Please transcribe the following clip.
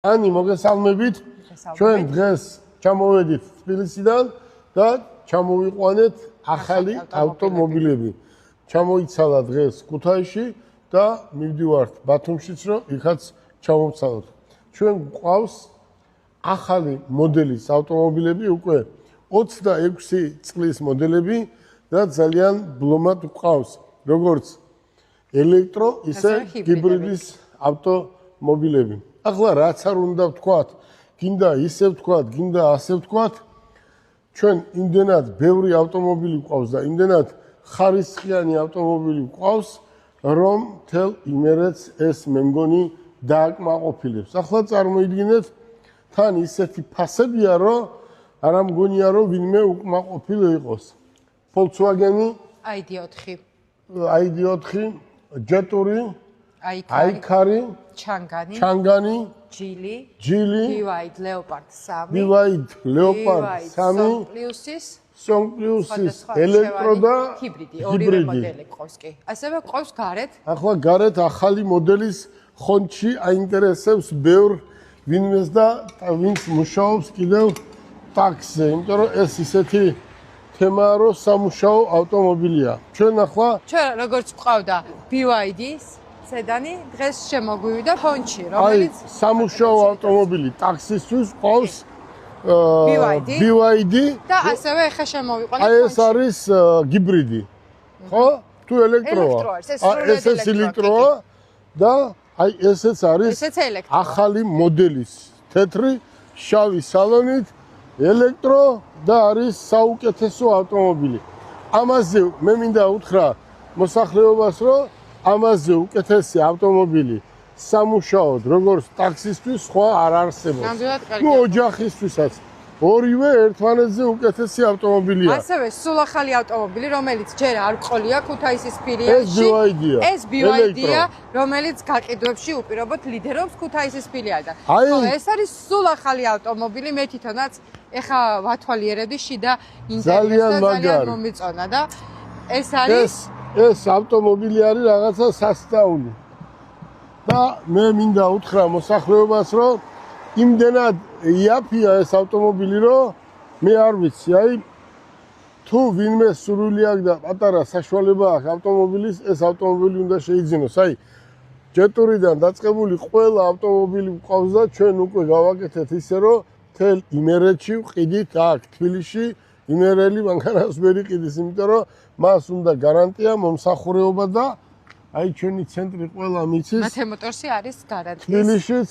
Ani მოგესალმებით. ჩვენ დღეს ჩამოვედით თბილისიდან და ჩამოვიყვანეთ ახალი ავტომობილები. ჩამოიცალა დღეს ქუთაისში და მივდივართ ბათუმშიც, რომ იქაც ჩამოვცალოთ. ჩვენ გვყავს ახალი მოდელის ავტომობილები, უკვე 26 წლის მოდელები და ძალიან ბლომად გვყავს, როგორც ელექტრო, ისე ჰიბრიდის ავტომობილები. ახლა რაც არ უნდა ვთქვათ, გინდა ისე ვთქვათ, გინდა ასე ვთქვათ, ჩვენ იმდენად ბევრი ავტომობილი გვყავს და იმდენად ხარისხიანი ავტომობილი გვყავს, რომ მთელ იმერეთს ეს მე მგონი დააკმაყოფილებს. ახლა წარმოიდგინეთ, თან ისეთი ფასებია, რომ არ ამგონია, რომ ვინმე უკმაყოფილო იყოს. Volkswagen ID4, ჯეტური, აიკარი, ჩანგანი, ჯილი, BYD Leopard 3, BYD Leopard 3, Sonplusის ელექტრო და ჰიბრიდი, ორივე მოდელი ყავს კი. ასევე ყავს გარეთ. ახლა გარეთ ახალი მოდელის ხონჩი აინტერესებს ბევრ ვინმეს და ვინც მუშაობს კიდევ ტაქსზე, იმიტომ რომ ეს ისეთი თემაა, რომ სამუშაო ავტომობილია. ჩვენ როგორც გვყავდა BYD-ის სედანი, დღეს შემოგვივიდა ხონჩი, რომელიც სამუშაო ავტომობილი ტაქსისთვის ყავს BYD და ასევე ახლა შემოვიყვანეთ ხონჩი. ეს არის ჰიბრიდი. ხო? თუ ელექტროა. ეს ელექტროა და ესეც არის ახალი მოდელის თეთრი შავი სალონით ელექტრო და არის საუკეთესო ავტომობილი. ამაზე მე მინდა უთხრა მოსახლეობას, რომ ამაზე უკეთესი ავტომობილი სამუშაოდ, როგორც ტაქსისთვის, სხვა არ არსებობს. ნუ ოჯახისთვისაც ორივე ერთმანეთზე უკეთესი ავტომობილია. ასევე სულ ახალი ავტომობილი, რომელიც ჯერ არ ყოლია ქუთაისის ფილიალში. ეს BYD-ია, რომელიც გაყიდვებში უპირობოდ ლიდერობს ქუთაისის ფილიალთან. ეს არის სულ ახალი ავტომობილი, მე თვითონაც ეხა ვათვალიერებდი შიდა ინტერიერს და ძალიან მომიწონა და ეს არის ეს ავტომობილი არის რაღაცა სასწაული. და მე მინდა უთხრა მოსახლეობას, რომ იმდენად იაფია ეს ავტომობილი, რომ მე არ ვიცი, თუ ვინმე სურვილი აქვს და პატარა საშუალება აქვს ავტომობილის, ეს ავტომობილი უნდა შეიძინოს. ჯეტურიდან დაწყებული ყველა ავტომობილი გვყავს და ჩვენ უკვე გავაკეთეთ ისე, რომ მთელ იმერეთში ვყიდით აქ თბილისში, იმერელი მანქანას ვერ იყიდის, იმიტომ რომ მას უნდა გარანტია, მომსახურეობა და ჩვენი ცენტრი ყველა მიცის. მათე მოტორსი არის გარანტიის. თბილისშიც